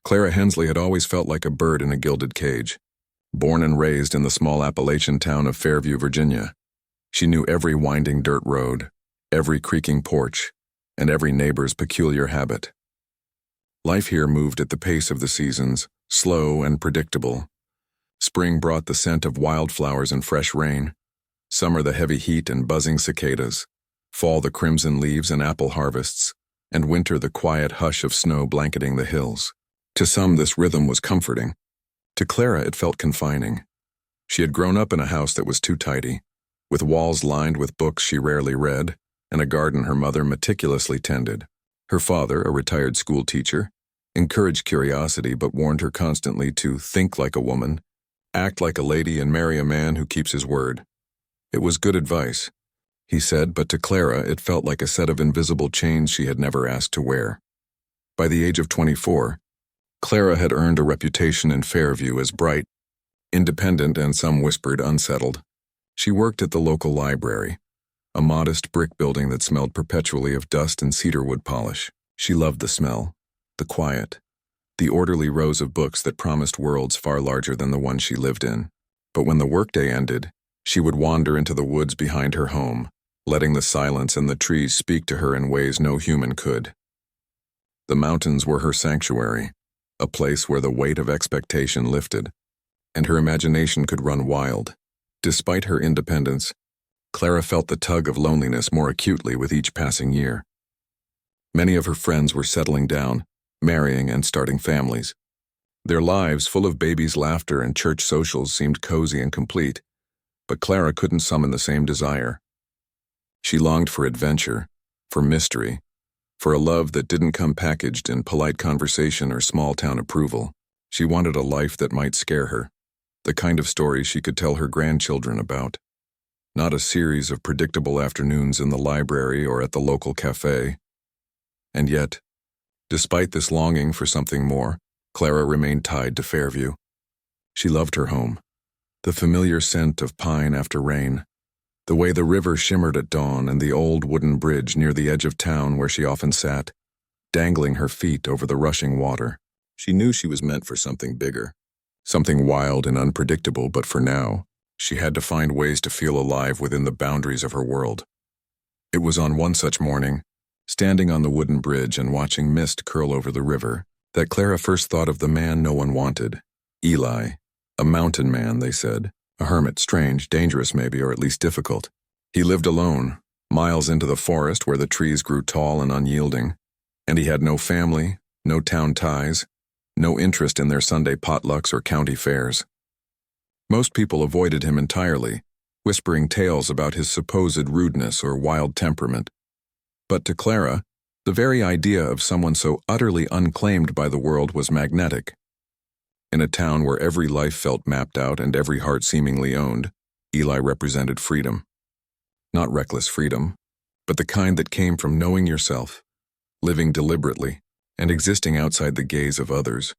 Clara Hensley had always felt like a bird in a gilded cage. Born and raised in the small Appalachian town of Fairview, Virginia, she knew every winding dirt road, every creaking porch, and every neighbor's peculiar habit. Life here moved at the pace of the seasons, slow and predictable. Spring brought the scent of wildflowers and fresh rain, summer the heavy heat and buzzing cicadas, fall the crimson leaves and apple harvests, and winter the quiet hush of snow blanketing the hills. To some, this rhythm was comforting. To Clara, it felt confining. She had grown up in a house that was too tidy, with walls lined with books she rarely read, and a garden her mother meticulously tended. Her father, a retired school teacher, encouraged curiosity but warned her constantly to think like a woman, act like a lady, and marry a man who keeps his word. It was good advice, he said, but to Clara it felt like a set of invisible chains she had never asked to wear. By the age of 24, Clara had earned a reputation in Fairview as bright, independent, and some whispered unsettled. She worked at the local library, a modest brick building that smelled perpetually of dust and cedarwood polish. She loved the smell, the quiet, the orderly rows of books that promised worlds far larger than the one she lived in. But when the workday ended, she would wander into the woods behind her home, letting the silence and the trees speak to her in ways no human could. The mountains were her sanctuary, a place where the weight of expectation lifted, and her imagination could run wild. Despite her independence, Clara felt the tug of loneliness more acutely with each passing year. Many of her friends were settling down, marrying and starting families. Their lives, full of babies' laughter and church socials, seemed cozy and complete, but Clara couldn't summon the same desire. She longed for adventure, for mystery, for a love that didn't come packaged in polite conversation or small-town approval. She wanted a life that might scare her, the kind of story she could tell her grandchildren about. Not a series of predictable afternoons in the library or at the local cafe. And yet, despite this longing for something more, Clara remained tied to Fairview. She loved her home, the familiar scent of pine after rain, the way the river shimmered at dawn, and the old wooden bridge near the edge of town where she often sat, dangling her feet over the rushing water. She knew she was meant for something bigger, something wild and unpredictable, but for now, she had to find ways to feel alive within the boundaries of her world. It was on one such morning, standing on the wooden bridge and watching mist curl over the river, that Clara first thought of the man no one wanted, Eli, a mountain man, they said. A hermit, strange, dangerous maybe, or at least difficult. He lived alone, miles into the forest where the trees grew tall and unyielding, and he had no family, no town ties, no interest in their Sunday potlucks or county fairs. Most people avoided him entirely, whispering tales about his supposed rudeness or wild temperament. But to Clara, the very idea of someone so utterly unclaimed by the world was magnetic. In a town where every life felt mapped out and every heart seemingly owned, Eli represented freedom. Not reckless freedom, but the kind that came from knowing yourself, living deliberately, and existing outside the gaze of others.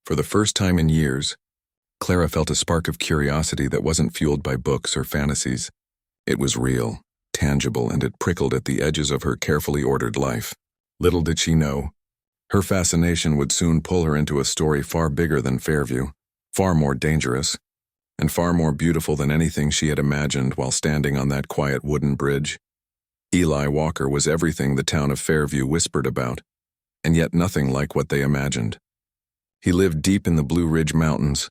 For the first time in years, Clara felt a spark of curiosity that wasn't fueled by books or fantasies. It was real, tangible, and it prickled at the edges of her carefully ordered life. Little did she know, her fascination would soon pull her into a story far bigger than Fairview, far more dangerous, and far more beautiful than anything she had imagined while standing on that quiet wooden bridge. Eli Walker was everything the town of Fairview whispered about, and yet nothing like what they imagined. He lived deep in the Blue Ridge Mountains,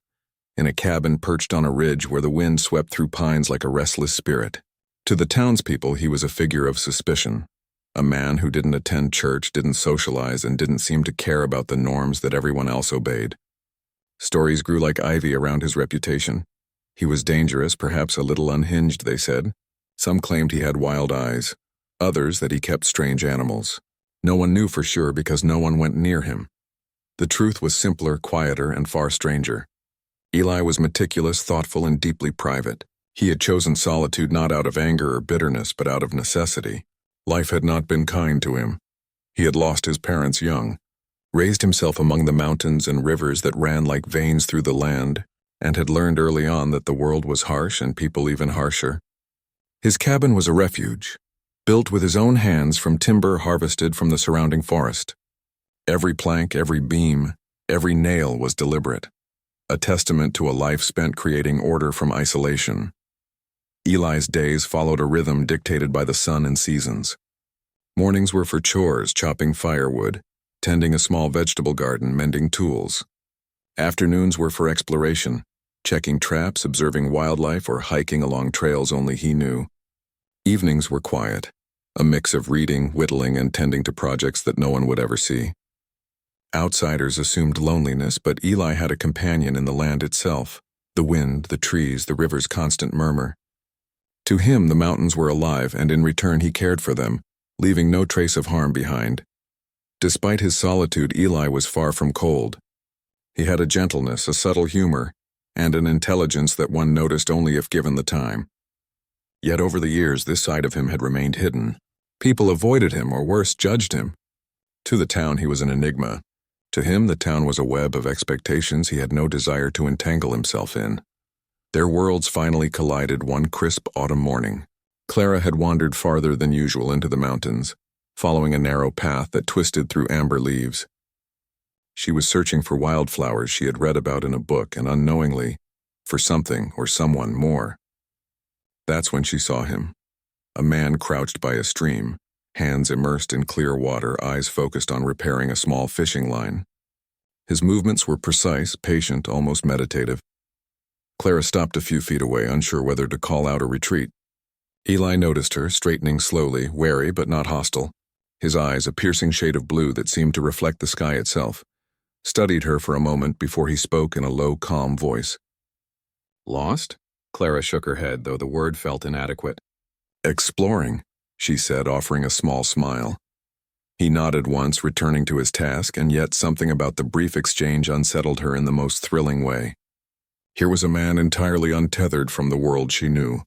in a cabin perched on a ridge where the wind swept through pines like a restless spirit. To the townspeople, he was a figure of suspicion. A man who didn't attend church, didn't socialize, and didn't seem to care about the norms that everyone else obeyed. Stories grew like ivy around his reputation. He was dangerous, perhaps a little unhinged, they said. Some claimed he had wild eyes, others that he kept strange animals. No one knew for sure because no one went near him. The truth was simpler, quieter, and far stranger. Eli was meticulous, thoughtful, and deeply private. He had chosen solitude not out of anger or bitterness, but out of necessity. Life had not been kind to him. He had lost his parents young, raised himself among the mountains and rivers that ran like veins through the land, and had learned early on that the world was harsh and people even harsher. His cabin was a refuge, built with his own hands from timber harvested from the surrounding forest. Every plank, every beam, Every nail was deliberate, a testament to a life spent creating order from isolation. Eli's days followed a rhythm dictated by the sun and seasons. Mornings were for chores, chopping firewood, tending a small vegetable garden, mending tools. Afternoons were for exploration, checking traps, observing wildlife, or hiking along trails only he knew. Evenings were quiet, a mix of reading, whittling, and tending to projects that no one would ever see. Outsiders assumed loneliness, but Eli had a companion in the land itself, the wind, the trees, the river's constant murmur. To him, the mountains were alive, and in return he cared for them, leaving no trace of harm behind. Despite his solitude, Eli was far from cold. He had a gentleness, a subtle humor, and an intelligence that one noticed only if given the time. Yet over the years, this side of him had remained hidden. People avoided him, or worse, judged him. To the town, he was an enigma. To him, the town was a web of expectations he had no desire to entangle himself in. Their worlds finally collided one crisp autumn morning. Clara had wandered farther than usual into the mountains, following a narrow path that twisted through amber leaves. She was searching for wildflowers she had read about in a book, and unknowingly, for something or someone more. That's when she saw him. A man crouched by a stream, hands immersed in clear water, eyes focused on repairing a small fishing line. His movements were precise, patient, almost meditative. Clara stopped a few feet away, unsure whether to call out or retreat. Eli noticed her, straightening slowly, wary but not hostile. His eyes, a piercing shade of blue that seemed to reflect the sky itself, studied her for a moment before he spoke in a low, calm voice. "Lost?" Clara shook her head, though the word felt inadequate. "Exploring," she said, offering a small smile. He nodded once, returning to his task, and yet something about the brief exchange unsettled her in the most thrilling way. Here was a man entirely untethered from the world she knew,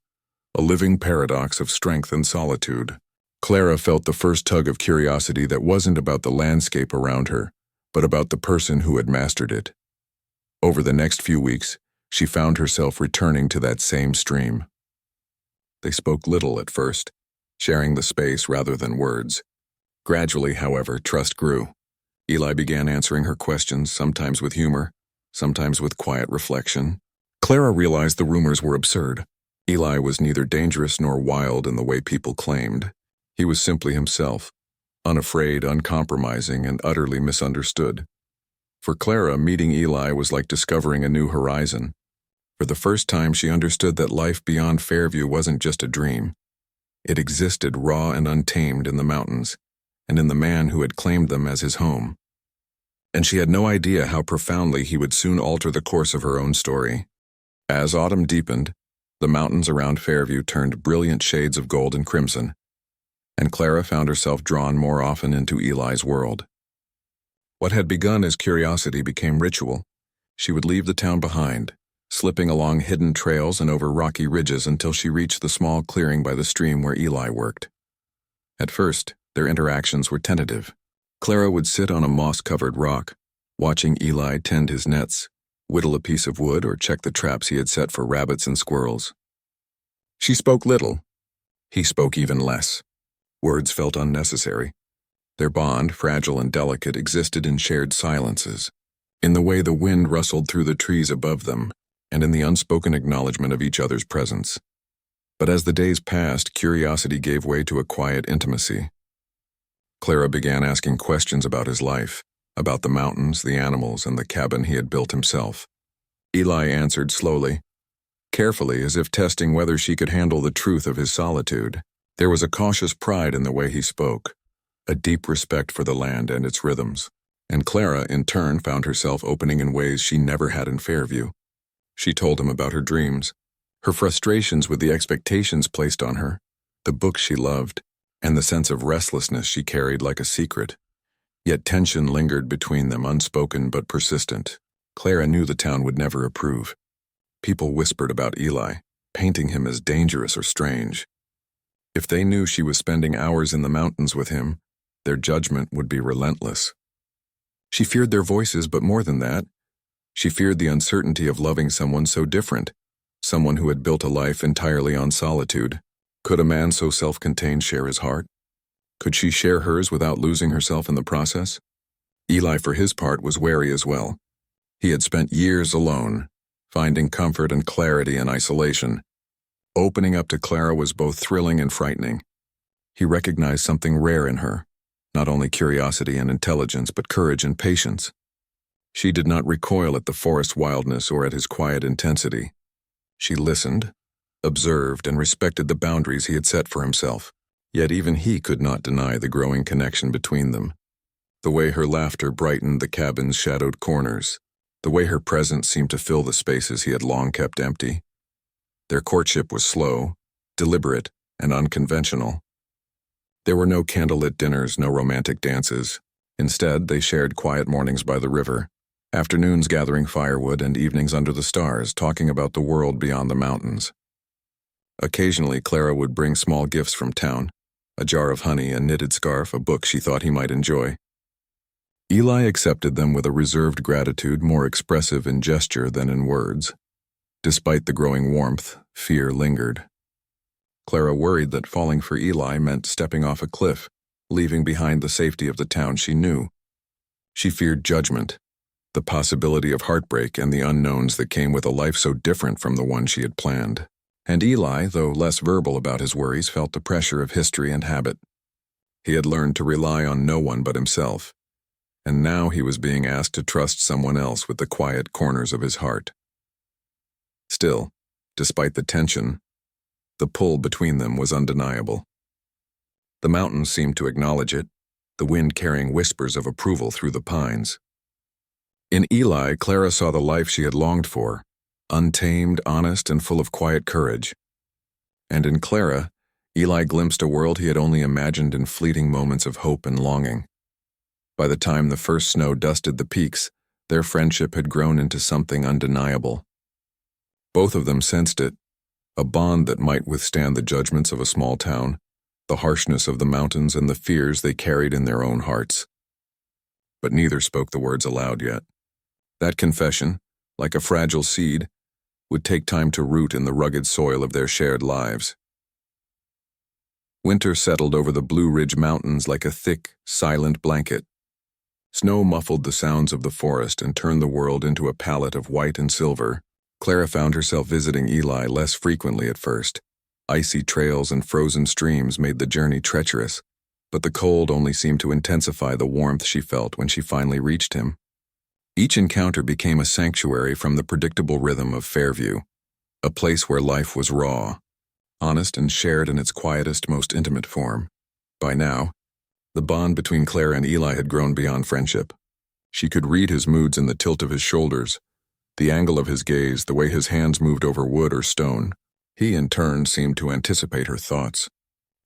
a living paradox of strength and solitude. Clara felt the first tug of curiosity that wasn't about the landscape around her, but about the person who had mastered it. Over the next few weeks, she found herself returning to that same stream. They spoke little at first, sharing the space rather than words. Gradually, however, trust grew. Eli began answering her questions, sometimes with humor, sometimes with quiet reflection. Clara realized the rumors were absurd. Eli was neither dangerous nor wild in the way people claimed. He was simply himself, unafraid, uncompromising, and utterly misunderstood. For Clara, meeting Eli was like discovering a new horizon. For the first time, she understood that life beyond Fairview wasn't just a dream. It existed raw and untamed in the mountains, and in the man who had claimed them as his home. And she had no idea how profoundly he would soon alter the course of her own story. As autumn deepened, the mountains around Fairview turned brilliant shades of gold and crimson, and Clara found herself drawn more often into Eli's world. What had begun as curiosity became ritual. She would leave the town behind, slipping along hidden trails and over rocky ridges until she reached the small clearing by the stream where Eli worked. At first, their interactions were tentative. Clara would sit on a moss-covered rock, watching Eli tend his nets, whittle a piece of wood, or check the traps he had set for rabbits and squirrels. She spoke little. He spoke even less. Words felt unnecessary. Their bond, fragile and delicate, existed in shared silences, in the way the wind rustled through the trees above them, and in the unspoken acknowledgement of each other's presence. But as the days passed, curiosity gave way to a quiet intimacy. Clara began asking questions about his life, about the mountains, the animals, and the cabin he had built himself. Eli answered slowly, carefully, as if testing whether she could handle the truth of his solitude. There was a cautious pride in the way he spoke, a deep respect for the land and its rhythms, and Clara, in turn, found herself opening in ways she never had in Fairview. She told him about her dreams, her frustrations with the expectations placed on her, the books she loved, and the sense of restlessness she carried like a secret. Yet tension lingered between them, unspoken but persistent. Clara knew the town would never approve. People whispered about Eli, painting him as dangerous or strange. If they knew she was spending hours in the mountains with him, their judgment would be relentless. She feared their voices, but more than that, she feared the uncertainty of loving someone so different, someone who had built a life entirely on solitude. Could a man so self-contained share his heart? Could she share hers without losing herself in the process? Eli, for his part, was wary as well. He had spent years alone, finding comfort and clarity in isolation. Opening up to Clara was both thrilling and frightening. He recognized something rare in her, not only curiosity and intelligence, but courage and patience. She did not recoil at the forest wildness or at his quiet intensity. She listened, observed, and respected the boundaries he had set for himself. Yet even he could not deny the growing connection between them. The way her laughter brightened the cabin's shadowed corners, the way her presence seemed to fill the spaces he had long kept empty. Their courtship was slow, deliberate, and unconventional. There were no candlelit dinners, no romantic dances. Instead, they shared quiet mornings by the river, afternoons gathering firewood, and evenings under the stars, talking about the world beyond the mountains. Occasionally, Clara would bring small gifts from town, a jar of honey, a knitted scarf, a book she thought he might enjoy. Eli accepted them with a reserved gratitude more expressive in gesture than in words. Despite the growing warmth, fear lingered. Clara worried that falling for Eli meant stepping off a cliff, leaving behind the safety of the town she knew. She feared judgment, the possibility of heartbreak, and the unknowns that came with a life so different from the one she had planned. And Eli, though less verbal about his worries, felt the pressure of history and habit. He had learned to rely on no one but himself, and now he was being asked to trust someone else with the quiet corners of his heart. Still, despite the tension, the pull between them was undeniable. The mountains seemed to acknowledge it, the wind carrying whispers of approval through the pines. In Eli, Clara saw the life she had longed for, untamed, honest, and full of quiet courage. And in Clara, Eli glimpsed a world he had only imagined in fleeting moments of hope and longing. By the time the first snow dusted the peaks, their friendship had grown into something undeniable. Both of them sensed it, a bond that might withstand the judgments of a small town, the harshness of the mountains, and the fears they carried in their own hearts. But neither spoke the words aloud yet. That confession, like a fragile seed, would take time to root in the rugged soil of their shared lives. Winter settled over the Blue Ridge Mountains like a thick, silent blanket. Snow muffled the sounds of the forest and turned the world into a palette of white and silver. Clara found herself visiting Eli less frequently at first. Icy trails and frozen streams made the journey treacherous, but the cold only seemed to intensify the warmth she felt when she finally reached him. Each encounter became a sanctuary from the predictable rhythm of Fairview, a place where life was raw, honest, and shared in its quietest, most intimate form. By now, the bond between Clara and Eli had grown beyond friendship. She could read his moods in the tilt of his shoulders, the angle of his gaze, the way his hands moved over wood or stone. He, in turn, seemed to anticipate her thoughts,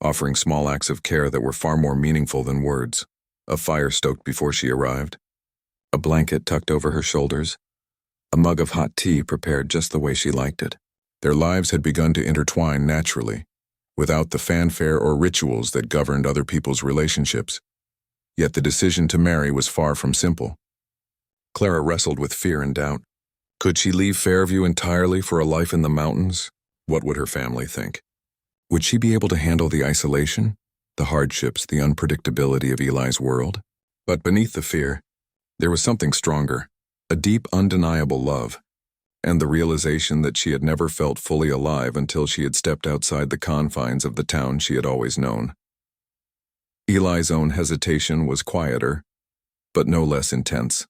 offering small acts of care that were far more meaningful than words. A fire stoked before she arrived, a blanket tucked over her shoulders, a mug of hot tea prepared just the way she liked it. Their lives had begun to intertwine naturally, without the fanfare or rituals that governed other people's relationships. Yet the decision to marry was far from simple. Clara wrestled with fear and doubt. Could she leave Fairview entirely for a life in the mountains? What would her family think? Would she be able to handle the isolation, the hardships, the unpredictability of Eli's world? But beneath the fear, there was something stronger, a deep, undeniable love, and the realization that she had never felt fully alive until she had stepped outside the confines of the town she had always known. Eli's own hesitation was quieter, but no less intense.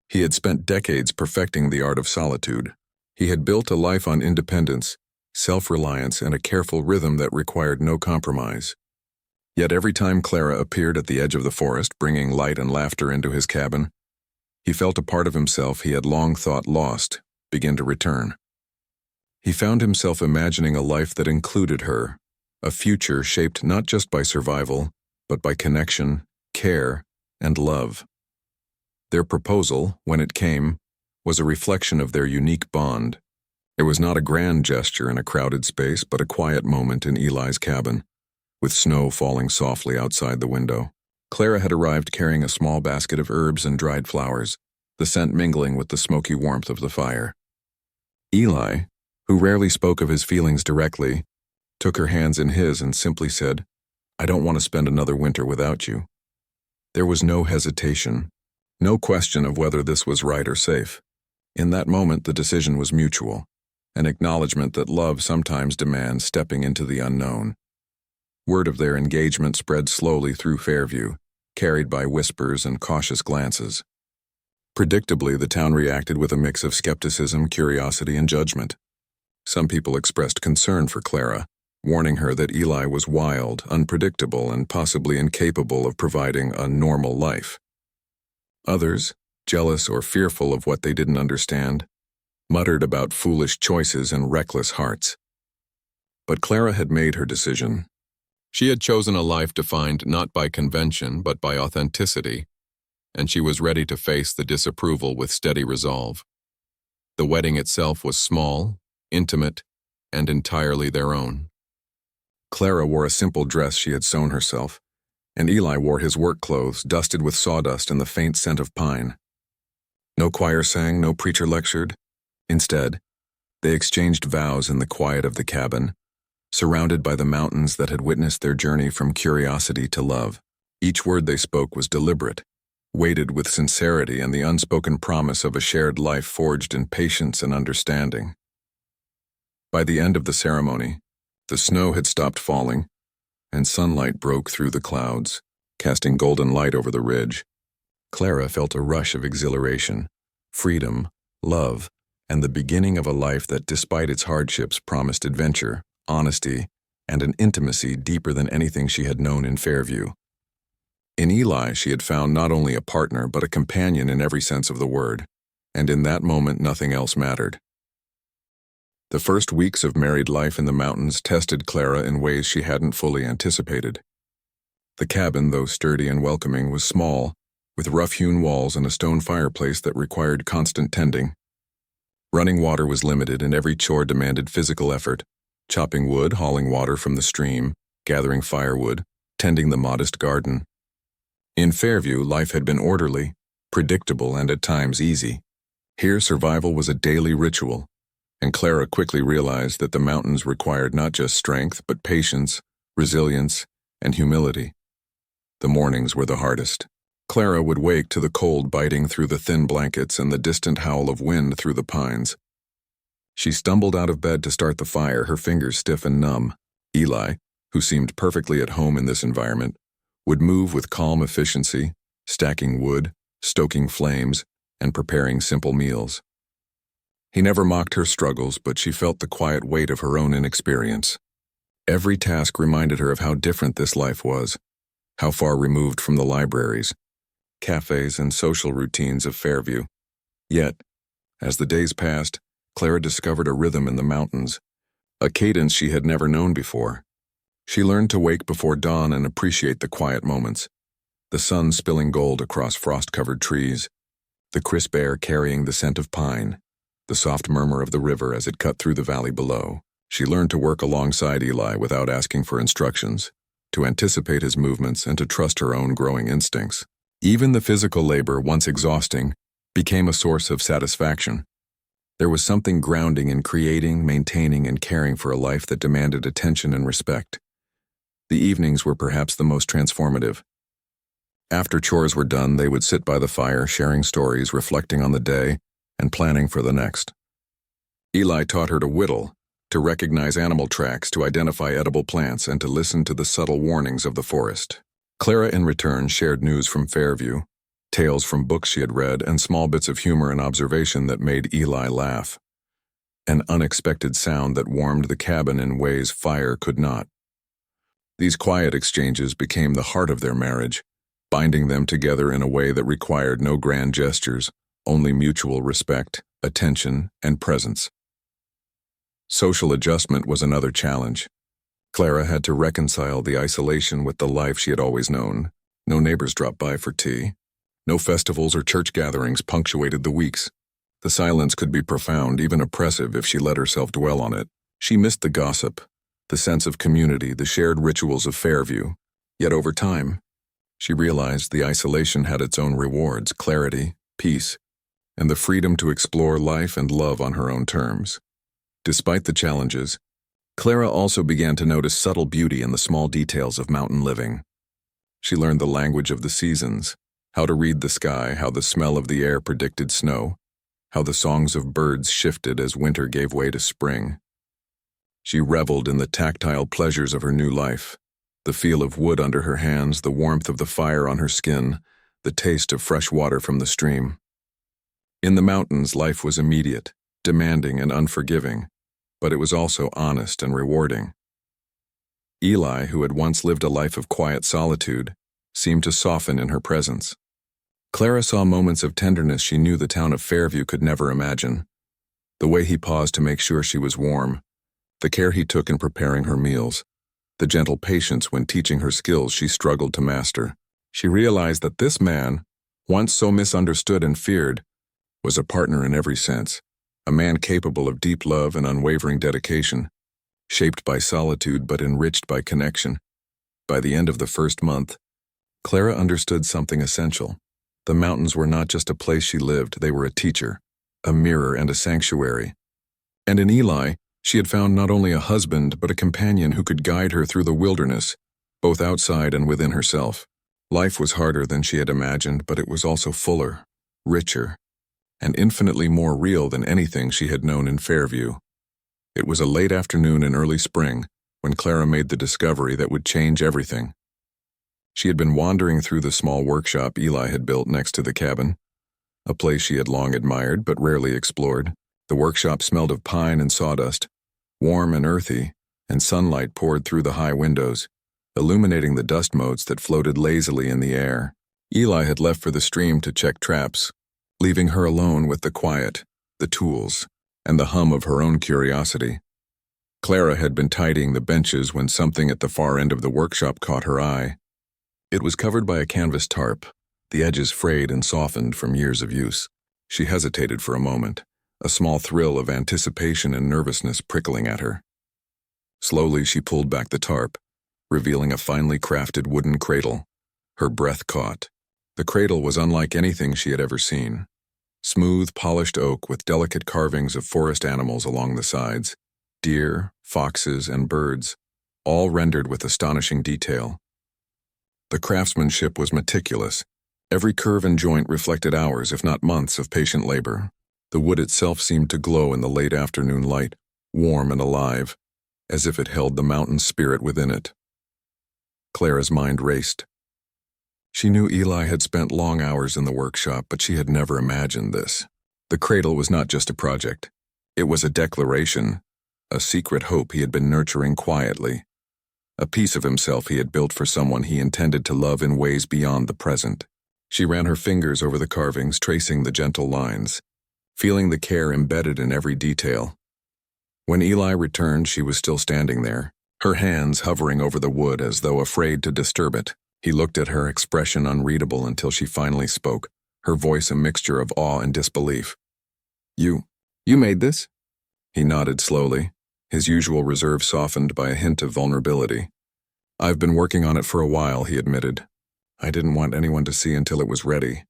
He had spent decades perfecting the art of solitude. He had built a life on independence, self-reliance, and a careful rhythm that required no compromise. Yet every time Clara appeared at the edge of the forest, bringing light and laughter into his cabin, he felt a part of himself he had long thought lost begin to return. He found himself imagining a life that included her, a future shaped not just by survival, but by connection, care, and love. Their proposal, when it came, was a reflection of their unique bond. It was not a grand gesture in a crowded space, but a quiet moment in Eli's cabin, with snow falling softly outside the window. Clara had arrived carrying a small basket of herbs and dried flowers, the scent mingling with the smoky warmth of the fire. Eli, who rarely spoke of his feelings directly, took her hands in his and simply said, "I don't want to spend another winter without you." There was no hesitation, No question of whether this was right or safe. In that moment, the decision was mutual, an acknowledgement that love sometimes demands stepping into the unknown. Word of their engagement spread slowly through Fairview, carried by whispers and cautious glances. Predictably, the town reacted with a mix of skepticism, curiosity, and judgment. Some people expressed concern for Clara, warning her that Eli was wild, unpredictable, and possibly incapable of providing a normal life. Others, jealous or fearful of what they didn't understand, muttered about foolish choices and reckless hearts. But Clara had made her decision. She had chosen a life defined not by convention but by authenticity, and she was ready to face the disapproval with steady resolve. The wedding itself was small, intimate, and entirely their own. Clara wore a simple dress she had sewn herself, and Eli wore his work clothes dusted with sawdust and the faint scent of pine. No choir sang, no preacher lectured. Instead, they exchanged vows in the quiet of the cabin, surrounded by the mountains that had witnessed their journey from curiosity to love. Each word they spoke was deliberate, weighted with sincerity and the unspoken promise of a shared life forged in patience and understanding. By the end of the ceremony, the snow had stopped falling, and sunlight broke through the clouds, casting golden light over the ridge. Clara felt a rush of exhilaration, freedom, love, and the beginning of a life that, despite its hardships, promised adventure, honesty, and an intimacy deeper than anything she had known in Fairview. In Eli, she had found not only a partner but a companion in every sense of the word, and in that moment nothing else mattered. The first weeks of married life in the mountains tested Clara in ways she hadn't fully anticipated. The cabin, though sturdy and welcoming, was small, with rough-hewn walls and a stone fireplace that required constant tending. Running water was limited and every chore demanded physical effort: chopping wood, hauling water from the stream, gathering firewood, tending the modest garden. In Fairview, life had been orderly, predictable, and at times easy. Here, survival was a daily ritual, and Clara quickly realized that the mountains required not just strength, but patience, resilience, and humility. The mornings were the hardest. Clara would wake to the cold biting through the thin blankets and the distant howl of wind through the pines. She stumbled out of bed to start the fire, her fingers stiff and numb. Eli, who seemed perfectly at home in this environment, would move with calm efficiency, stacking wood, stoking flames, and preparing simple meals. He never mocked her struggles, but she felt the quiet weight of her own inexperience. Every task reminded her of how different this life was, how far removed from the libraries, cafes, and social routines of Fairview. Yet, as the days passed, Clara discovered a rhythm in the mountains, a cadence she had never known before. She learned to wake before dawn and appreciate the quiet moments, the sun spilling gold across frost-covered trees, the crisp air carrying the scent of pine, the soft murmur of the river as it cut through the valley below. She learned to work alongside Eli without asking for instructions, to anticipate his movements and to trust her own growing instincts. Even the physical labor, once exhausting, became a source of satisfaction. There was something grounding in creating, maintaining, and caring for a life that demanded attention and respect. The evenings were perhaps the most transformative. After chores were done, they would sit by the fire, sharing stories, reflecting on the day, and planning for the next. Eli taught her to whittle, to recognize animal tracks, to identify edible plants, and to listen to the subtle warnings of the forest. Clara, in return, shared news from Fairview, tales from books she had read, and small bits of humor and observation that made Eli laugh. An unexpected sound that warmed the cabin in ways fire could not. These quiet exchanges became the heart of their marriage, binding them together in a way that required no grand gestures, only mutual respect, attention, and presence. Social adjustment was another challenge. Clara had to reconcile the isolation with the life she had always known. No neighbors dropped by for tea. No festivals or church gatherings punctuated the weeks. The silence could be profound, even oppressive, if she let herself dwell on it. She missed the gossip, the sense of community, the shared rituals of Fairview. Yet over time, she realized the isolation had its own rewards: clarity, peace, and the freedom to explore life and love on her own terms. Despite the challenges, Clara also began to notice subtle beauty in the small details of mountain living. She learned the language of the seasons, How to read the sky, how the smell of the air predicted snow, how the songs of birds shifted as winter gave way to spring. She reveled in the tactile pleasures of her new life, the feel of wood under her hands, the warmth of the fire on her skin, the taste of fresh water from the stream. In the mountains, life was immediate, demanding and unforgiving, but it was also honest and rewarding. Eli, who had once lived a life of quiet solitude, seemed to soften in her presence. Clara saw moments of tenderness she knew the town of Fairview could never imagine. The way he paused to make sure she was warm, the care he took in preparing her meals, the gentle patience when teaching her skills she struggled to master. She realized that this man, once so misunderstood and feared, was a partner in every sense, a man capable of deep love and unwavering dedication, shaped by solitude but enriched by connection. By the end of the first month, Clara understood something essential. The mountains were not just a place she lived, they were a teacher, a mirror and a sanctuary. And in Eli, she had found not only a husband but a companion who could guide her through the wilderness, both outside and within herself. Life was harder than she had imagined, but it was also fuller, richer, and infinitely more real than anything she had known in Fairview. It was a late afternoon in early spring when Clara made the discovery that would change everything. She had been wandering through the small workshop Eli had built next to the cabin, a place she had long admired but rarely explored. The workshop smelled of pine and sawdust, warm and earthy, and sunlight poured through the high windows, illuminating the dust motes that floated lazily in the air. Eli had left for the stream to check traps, leaving her alone with the quiet, the tools, and the hum of her own curiosity. Clara had been tidying the benches when something at the far end of the workshop caught her eye. It was covered by a canvas tarp, the edges frayed and softened from years of use. She hesitated for a moment, a small thrill of anticipation and nervousness prickling at her. Slowly she pulled back the tarp, revealing a finely crafted wooden cradle. Her breath caught. The cradle was unlike anything she had ever seen. Smooth, polished oak with delicate carvings of forest animals along the sides, deer, foxes, and birds, all rendered with astonishing detail. The craftsmanship was meticulous. Every curve and joint reflected hours, if not months, of patient labor. The wood itself seemed to glow in the late afternoon light, warm and alive, as if it held the mountain spirit within it. Clara's mind raced. She knew Eli had spent long hours in the workshop, but she had never imagined this. The cradle was not just a project. It was a declaration, a secret hope he had been nurturing quietly, a piece of himself he had built for someone he intended to love in ways beyond the present. She ran her fingers over the carvings, tracing the gentle lines, feeling the care embedded in every detail. When Eli returned, she was still standing there, her hands hovering over the wood as though afraid to disturb it. He looked at her, expression unreadable, until she finally spoke, her voice a mixture of awe and disbelief. You made this?" He nodded slowly, his usual reserve softened by a hint of vulnerability. "I've been working on it for a while," he admitted. "I didn't want anyone to see until it was ready."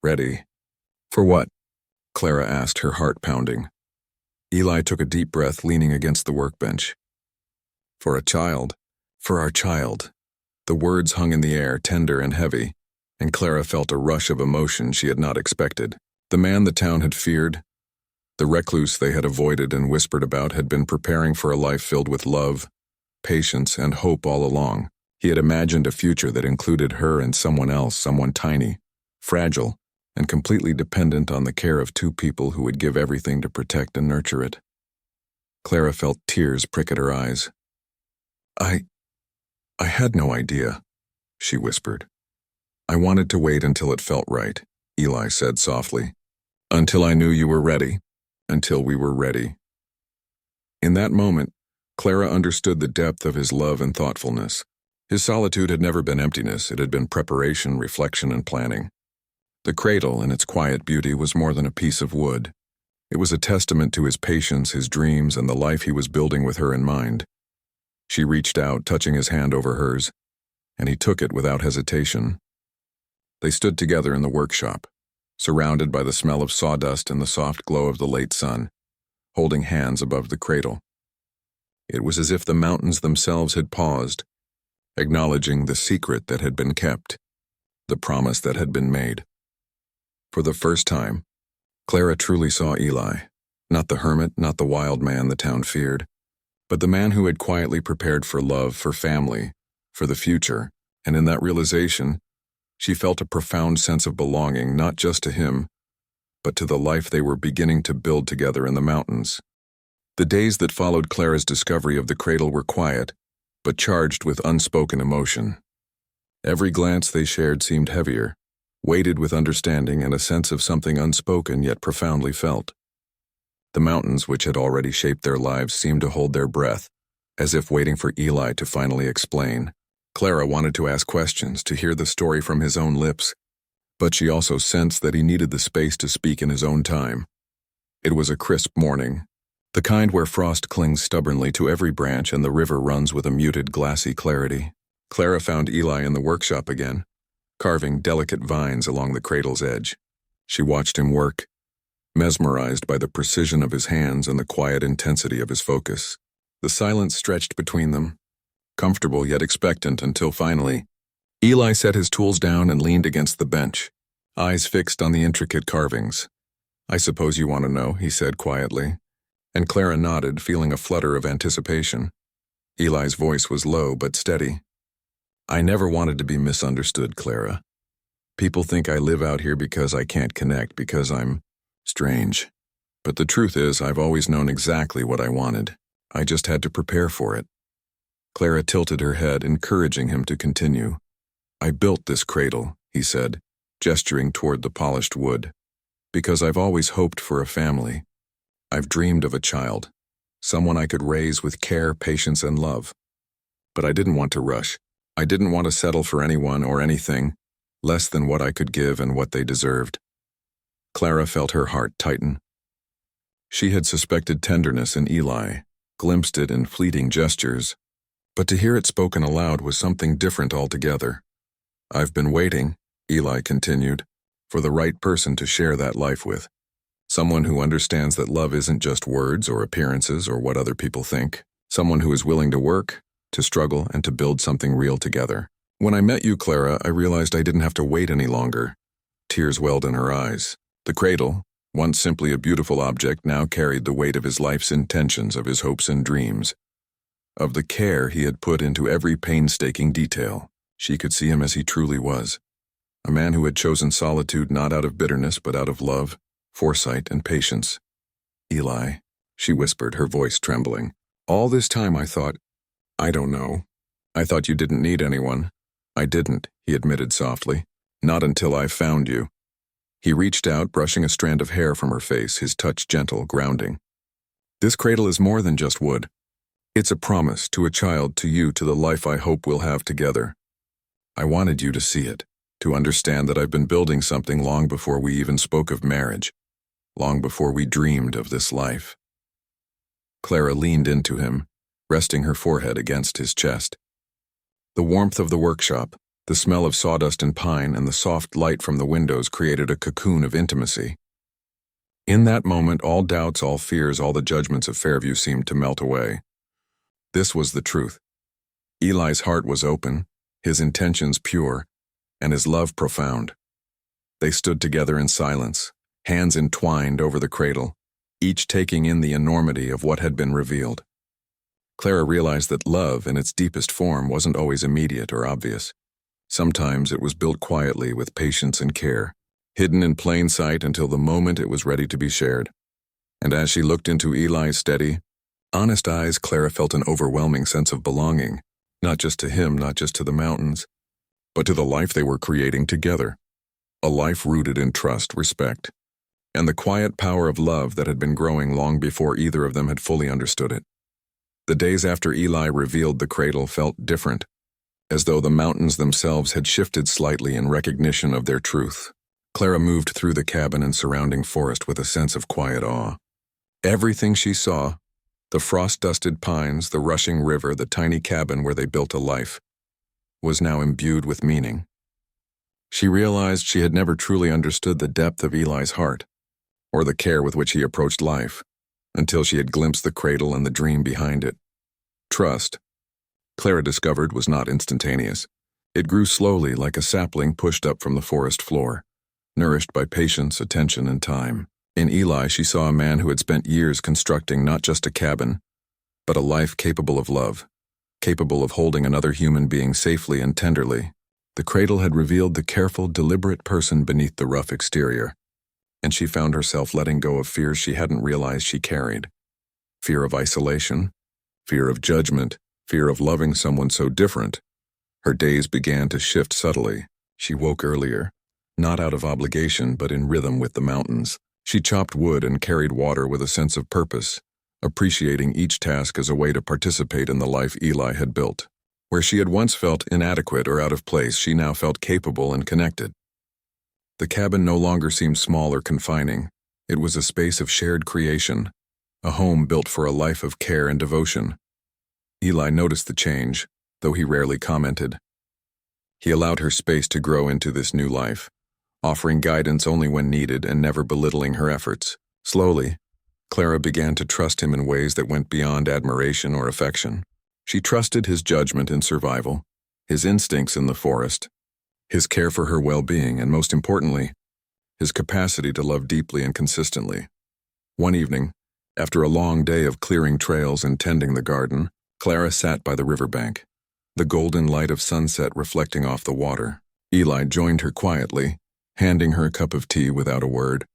"Ready? For what?" Clara asked, her heart pounding. Eli took a deep breath, leaning against the workbench. "For a child. For our child." The words hung in the air, tender and heavy, and Clara felt a rush of emotion she had not expected. The man the town had feared, the recluse they had avoided and whispered about, had been preparing for a life filled with love, patience, and hope all along. He had imagined a future that included her and someone else, someone tiny, fragile, and completely dependent on the care of two people who would give everything to protect and nurture it. Clara felt tears prick at her eyes. I had no idea," she whispered. "I wanted to wait until it felt right," Eli said softly. "Until I knew you were ready. Until we were ready." In that moment, Clara understood the depth of his love and thoughtfulness. His solitude had never been emptiness, it had been preparation, reflection, and planning. The cradle, in its quiet beauty, was more than a piece of wood. It was a testament to his patience, his dreams, and the life he was building with her in mind. She reached out, touching his hand over hers, and he took it without hesitation. They stood together in the workshop, surrounded by the smell of sawdust and the soft glow of the late sun, holding hands above the cradle. It was as if the mountains themselves had paused, acknowledging the secret that had been kept. the promise that had been made. For the first time, Clara truly saw Eli, not the hermit, not the wild man the town feared, but the man who had quietly prepared for love, for family, for the future, and in that realization, she felt a profound sense of belonging not just to him, but to the life they were beginning to build together in the mountains. The days that followed Clara's discovery of the cradle were quiet, but charged with unspoken emotion. Every glance they shared seemed heavier, weighted with understanding and a sense of something unspoken yet profoundly felt. The mountains, which had already shaped their lives, seemed to hold their breath, as if waiting for Eli to finally explain. Clara wanted to ask questions, to hear the story from his own lips, but she also sensed that he needed the space to speak in his own time. It was a crisp morning, the kind where frost clings stubbornly to every branch and the river runs with a muted, glassy clarity. Clara found Eli in the workshop again, carving delicate vines along the cradle's edge. She watched him work, mesmerized by the precision of his hands and the quiet intensity of his focus. The silence stretched between them, comfortable yet expectant, until finally, Eli set his tools down and leaned against the bench, eyes fixed on the intricate carvings. "I suppose you want to know," he said quietly, and Clara nodded, feeling a flutter of anticipation. Eli's voice was low but steady. "I never wanted to be misunderstood, Clara. People think I live out here because I can't connect, because I'm strange. But the truth is, I've always known exactly what I wanted. I just had to prepare for it." Clara tilted her head, encouraging him to continue. "I built this cradle," he said, gesturing toward the polished wood, "because I've always hoped for a family. I've dreamed of a child, someone I could raise with care, patience, and love. But I didn't want to rush. I didn't want to settle for anyone or anything less than what I could give and what they deserved." Clara felt her heart tighten. She had suspected tenderness in Eli, glimpsed it in fleeting gestures, but to hear it spoken aloud was something different altogether. "I've been waiting," Eli continued, "for the right person to share that life with. Someone who understands that love isn't just words or appearances or what other people think. Someone who is willing to work, to struggle, and to build something real together. When I met you, Clara, I realized I didn't have to wait any longer." Tears welled in her eyes. The cradle, once simply a beautiful object, now carried the weight of his life's intentions, of his hopes and dreams, of the care he had put into every painstaking detail. She could see him as he truly was, a man who had chosen solitude not out of bitterness but out of love, foresight, and patience. "Eli," she whispered, her voice trembling, "all this time I thought, I don't know. I thought you didn't need anyone." "I didn't," he admitted softly. "Not until I found you." He reached out, brushing a strand of hair from her face, his touch gentle, grounding. "This cradle is more than just wood. It's a promise to a child, to you, to the life I hope we'll have together. I wanted you to see it, to understand that I've been building something long before we even spoke of marriage, long before we dreamed of this life." Clara leaned into him, resting her forehead against his chest. The warmth of the workshop, the smell of sawdust and pine, and the soft light from the windows created a cocoon of intimacy. In that moment, all doubts, all fears, all the judgments of Fairview seemed to melt away. This was the truth. Eli's heart was open, his intentions pure, and his love profound. They stood together in silence, hands entwined over the cradle, each taking in the enormity of what had been revealed. Clara realized that love, in its deepest form, wasn't always immediate or obvious. Sometimes it was built quietly with patience and care, hidden in plain sight until the moment it was ready to be shared. And as she looked into Eli's steady, honest eyes, Clara felt an overwhelming sense of belonging, not just to him, not just to the mountains, but to the life they were creating together. A life rooted in trust, respect, and the quiet power of love that had been growing long before either of them had fully understood it. The days after Eli revealed the cradle felt different, as though the mountains themselves had shifted slightly in recognition of their truth. Clara moved through the cabin and surrounding forest with a sense of quiet awe. Everything she saw, the frost-dusted pines, the rushing river, the tiny cabin where they built a life, was now imbued with meaning. She realized she had never truly understood the depth of Eli's heart, or the care with which he approached life, until she had glimpsed the cradle and the dream behind it. Trust, Clara discovered, was not instantaneous. It grew slowly like a sapling pushed up from the forest floor, nourished by patience, attention, and time. In Eli, she saw a man who had spent years constructing not just a cabin, but a life capable of love, capable of holding another human being safely and tenderly. The cradle had revealed the careful, deliberate person beneath the rough exterior, and she found herself letting go of fears she hadn't realized she carried. Fear of isolation, fear of judgment, fear of loving someone so different. Her days began to shift subtly. She woke earlier, not out of obligation but in rhythm with the mountains. She chopped wood and carried water with a sense of purpose, appreciating each task as a way to participate in the life Eli had built. Where she had once felt inadequate or out of place, she now felt capable and connected. The cabin no longer seemed small or confining. It was a space of shared creation, a home built for a life of care and devotion. Eli noticed the change, though he rarely commented. He allowed her space to grow into this new life, offering guidance only when needed and never belittling her efforts. Slowly, Clara began to trust him in ways that went beyond admiration or affection. She trusted his judgment in survival, his instincts in the forest, his care for her well-being, and most importantly, his capacity to love deeply and consistently. One evening, after a long day of clearing trails and tending the garden, Clara sat by the riverbank, the golden light of sunset reflecting off the water. Eli joined her quietly, handing her a cup of tea without a word.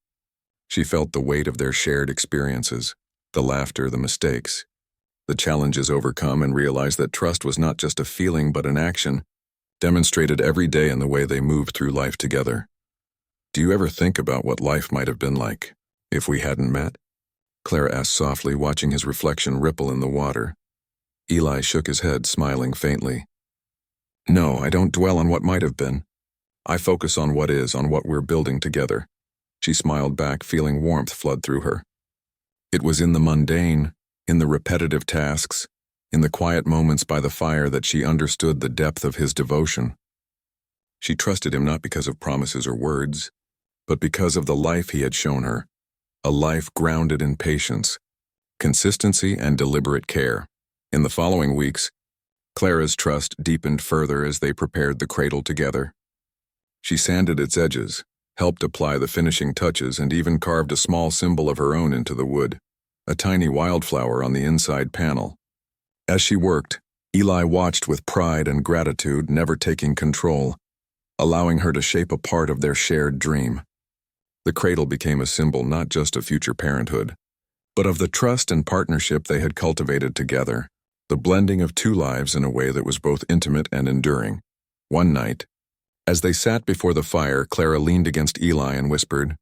She felt the weight of their shared experiences, the laughter, the mistakes, the challenges overcome, and realized that trust was not just a feeling but an action, demonstrated every day in the way they moved through life together. "Do you ever think about what life might have been like if we hadn't met?" Clara asked softly, watching his reflection ripple in the water. Eli shook his head, smiling faintly. "No, I don't dwell on what might have been. I focus on what is, on what we're building together." She smiled back, feeling warmth flood through her. It was in the mundane, in the repetitive tasks, in the quiet moments by the fire that she understood the depth of his devotion. She trusted him not because of promises or words, but because of the life he had shown her, a life grounded in patience, consistency, and deliberate care. In the following weeks, Clara's trust deepened further as they prepared the cradle together. She sanded its edges, helped apply the finishing touches, and even carved a small symbol of her own into the wood, a tiny wildflower on the inside panel. As she worked, Eli watched with pride and gratitude, never taking control, allowing her to shape a part of their shared dream. The cradle became a symbol not just of future parenthood, but of the trust and partnership they had cultivated together, the blending of two lives in a way that was both intimate and enduring. One night, as they sat before the fire, Clara leaned against Eli and whispered,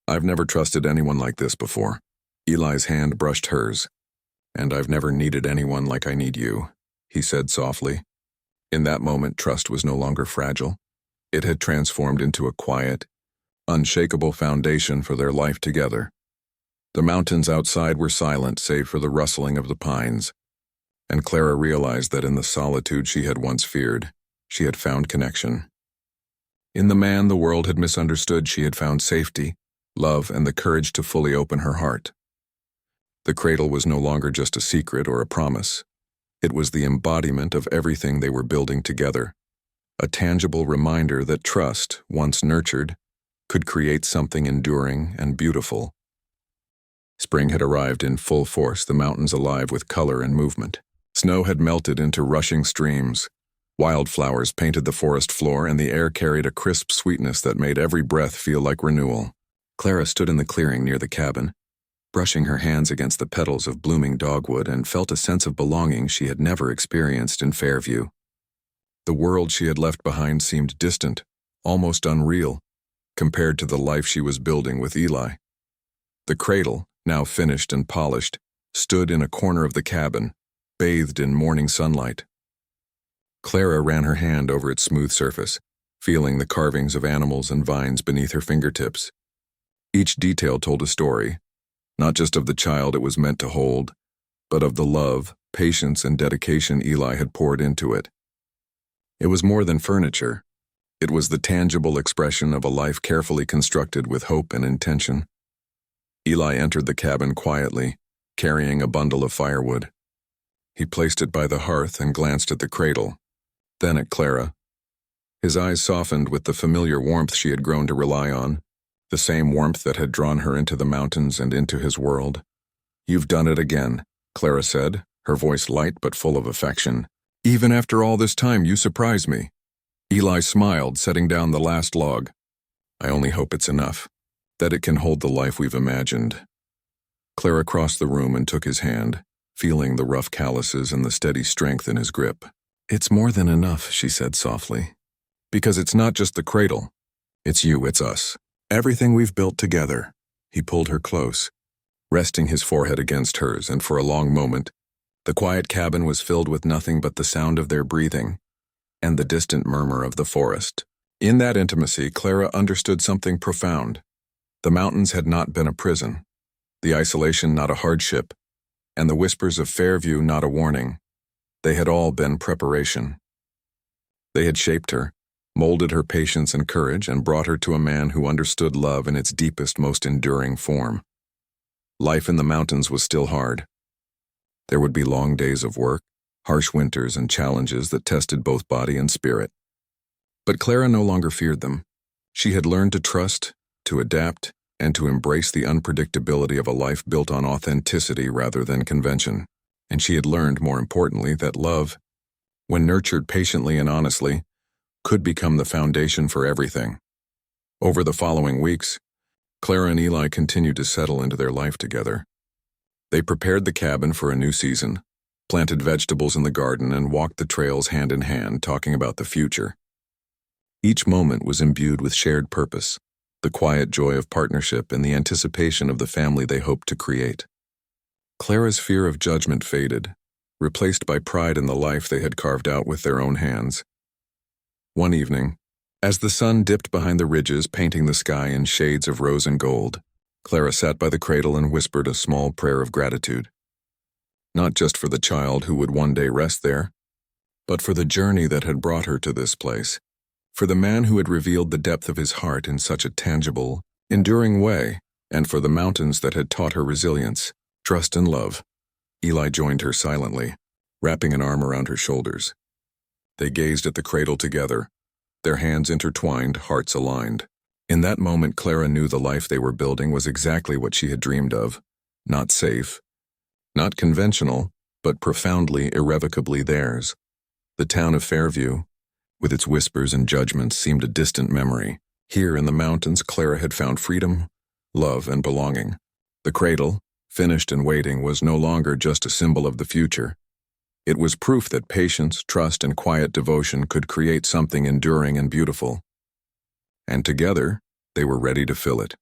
"I've never trusted anyone like this before." Eli's hand brushed hers. "And I've never needed anyone like I need you," he said softly. In that moment, trust was no longer fragile. It had transformed into a quiet, unshakable foundation for their life together. The mountains outside were silent save for the rustling of the pines, and Clara realized that in the solitude she had once feared, she had found connection. In the man the world had misunderstood, she had found safety, love, and the courage to fully open her heart. The cradle was no longer just a secret or a promise. It was the embodiment of everything they were building together, a tangible reminder that trust, once nurtured, could create something enduring and beautiful. Spring had arrived in full force, the mountains alive with color and movement. Snow had melted into rushing streams. Wildflowers painted the forest floor, and the air carried a crisp sweetness that made every breath feel like renewal. Clara stood in the clearing near the cabin, brushing her hands against the petals of blooming dogwood, and felt a sense of belonging she had never experienced in Fairview. The world she had left behind seemed distant, almost unreal, compared to the life she was building with Eli. The cradle, now finished and polished, stood in a corner of the cabin, bathed in morning sunlight. Clara ran her hand over its smooth surface, feeling the carvings of animals and vines beneath her fingertips. Each detail told a story, not just of the child it was meant to hold, but of the love, patience, and dedication Eli had poured into it. It was more than furniture. It was the tangible expression of a life carefully constructed with hope and intention. Eli entered the cabin quietly, carrying a bundle of firewood. He placed it by the hearth and glanced at the cradle, then at Clara. His eyes softened with the familiar warmth she had grown to rely on, the same warmth that had drawn her into the mountains and into his world. "You've done it again," Clara said, her voice light but full of affection. "Even after all this time, you surprise me." Eli smiled, setting down the last log. "I only hope it's enough, that it can hold the life we've imagined." Clara crossed the room and took his hand, feeling the rough calluses and the steady strength in his grip. "It's more than enough," she said softly. "Because it's not just the cradle. It's you, it's us. Everything we've built together." He pulled her close, resting his forehead against hers, and for a long moment, the quiet cabin was filled with nothing but the sound of their breathing and the distant murmur of the forest. In that intimacy, Clara understood something profound. The mountains had not been a prison, the isolation not a hardship, and the whispers of Fairview not a warning. They had all been preparation. They had shaped her, molded her patience and courage, and brought her to a man who understood love in its deepest, most enduring form. Life in the mountains was still hard. There would be long days of work, harsh winters, and challenges that tested both body and spirit. But Clara no longer feared them. She had learned to trust, to adapt, and to embrace the unpredictability of a life built on authenticity rather than convention. And she had learned, more importantly, that love, when nurtured patiently and honestly, could become the foundation for everything. Over the following weeks, Clara and Eli continued to settle into their life together. They prepared the cabin for a new season, planted vegetables in the garden, and walked the trails hand in hand, talking about the future. Each moment was imbued with shared purpose, the quiet joy of partnership and the anticipation of the family they hoped to create. Clara's fear of judgment faded, replaced by pride in the life they had carved out with their own hands. One evening, as the sun dipped behind the ridges, painting the sky in shades of rose and gold, Clara sat by the cradle and whispered a small prayer of gratitude. Not just for the child who would one day rest there, but for the journey that had brought her to this place, for the man who had revealed the depth of his heart in such a tangible, enduring way, and for the mountains that had taught her resilience, trust, and love. Eli joined her silently, wrapping an arm around her shoulders. They gazed at the cradle together, their hands intertwined, hearts aligned. In that moment, Clara knew the life they were building was exactly what she had dreamed of. Not safe, not conventional, but profoundly, irrevocably theirs. The town of Fairview, with its whispers and judgments, seemed a distant memory. Here in the mountains, Clara had found freedom, love, and belonging. The cradle, finished and waiting, was no longer just a symbol of the future. It was proof that patience, trust, and quiet devotion could create something enduring and beautiful. And together, they were ready to fill it.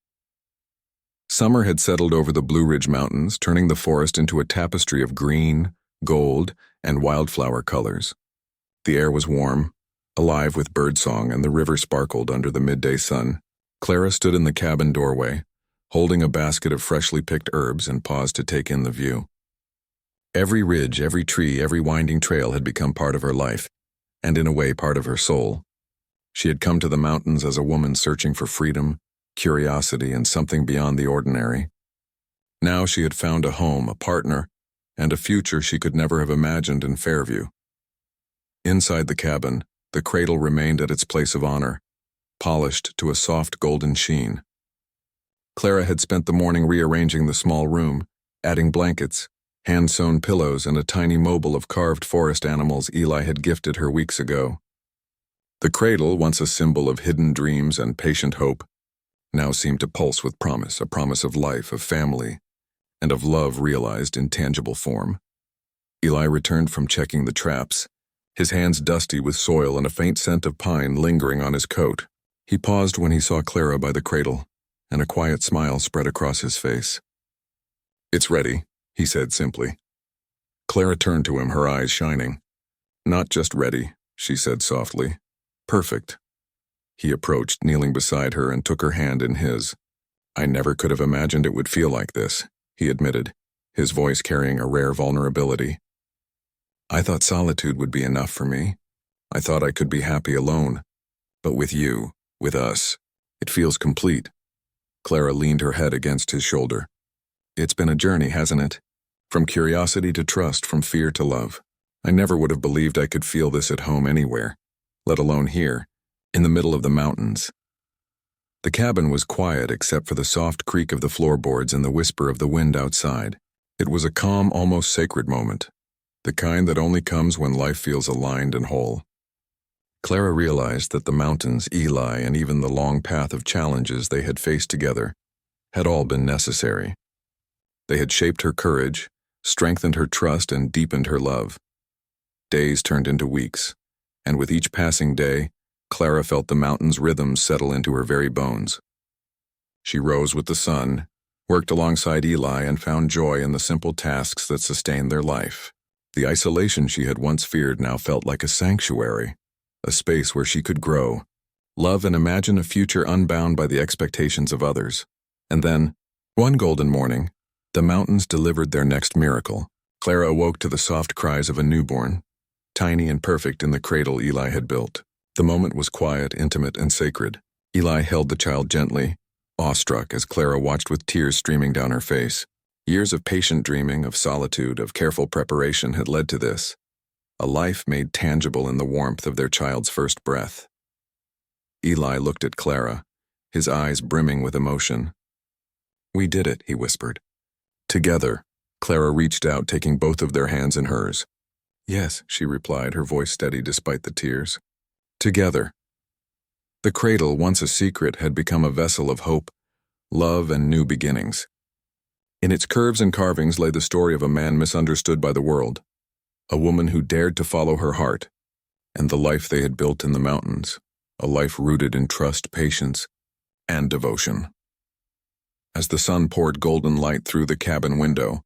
Summer had settled over the Blue Ridge Mountains, turning the forest into a tapestry of green, gold, and wildflower colors. The air was warm, alive with birdsong, and the river sparkled under the midday sun. Clara stood in the cabin doorway, holding a basket of freshly picked herbs, and paused to take in the view. Every ridge, every tree, every winding trail had become part of her life, and in a way part of her soul. She had come to the mountains as a woman searching for freedom, curiosity, and something beyond the ordinary. Now she had found a home, a partner, and a future she could never have imagined in Fairview. Inside the cabin, the cradle remained at its place of honor, polished to a soft golden sheen. Clara had spent the morning rearranging the small room, adding blankets, hand-sewn pillows, and a tiny mobile of carved forest animals Eli had gifted her weeks ago. The cradle, once a symbol of hidden dreams and patient hope, now seemed to pulse with promise, a promise of life, of family, and of love realized in tangible form. Eli returned from checking the traps, his hands dusty with soil and a faint scent of pine lingering on his coat. He paused when he saw Clara by the cradle, and a quiet smile spread across his face. "It's ready," he said simply. Clara turned to him, her eyes shining. "Not just ready," she said softly. "Perfect." He approached, kneeling beside her, and took her hand in his. "I never could have imagined it would feel like this," he admitted, his voice carrying a rare vulnerability. "I thought solitude would be enough for me. I thought I could be happy alone. But with you, with us, it feels complete." Clara leaned her head against his shoulder. "It's been a journey, hasn't it? From curiosity to trust, from fear to love. I never would have believed I could feel this at home anywhere, let alone here, in the middle of the mountains. The cabin was quiet except for the soft creak of the floorboards and the whisper of the wind outside. It was a calm, almost sacred moment, the kind that only comes when life feels aligned and whole. Clara realized that the mountains, Eli, and even the long path of challenges they had faced together had all been necessary. They had shaped her courage, strengthened her trust, and deepened her love. Days turned into weeks, and with each passing day, Clara felt the mountain's rhythms settle into her very bones. She rose with the sun, worked alongside Eli, and found joy in the simple tasks that sustained their life. The isolation she had once feared now felt like a sanctuary, a space where she could grow, love, and imagine a future unbound by the expectations of others. And then, one golden morning, the mountains delivered their next miracle. Clara awoke to the soft cries of a newborn, tiny and perfect in the cradle Eli had built. The moment was quiet, intimate, and sacred. Eli held the child gently, awestruck as Clara watched with tears streaming down her face. Years of patient dreaming, of solitude, of careful preparation had led to this, a life made tangible in the warmth of their child's first breath. Eli looked at Clara, his eyes brimming with emotion. "We did it," he whispered. Together, Clara reached out, taking both of their hands in hers. "Yes," she replied, her voice steady despite the tears. Together. The cradle, once a secret, had become a vessel of hope, love, and new beginnings. In its curves and carvings lay the story of a man misunderstood by the world, a woman who dared to follow her heart, and the life they had built in the mountains, a life rooted in trust, patience, and devotion. As the sun poured golden light through the cabin window,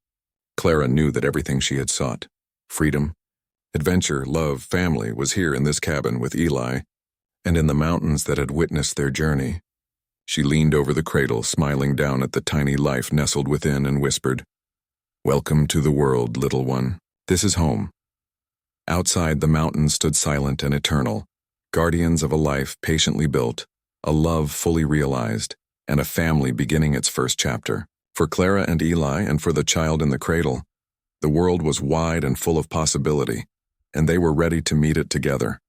Clara knew that everything she had sought, freedom, adventure, love, family, was here in this cabin with Eli, and in the mountains that had witnessed their journey. She leaned over the cradle, smiling down at the tiny life nestled within, and whispered, "Welcome to the world, little one. This is home." Outside, the mountains stood silent and eternal, guardians of a life patiently built, a love fully realized, and a family beginning its first chapter. For Clara and Eli, and for the child in the cradle, the world was wide and full of possibility, and they were ready to meet it together.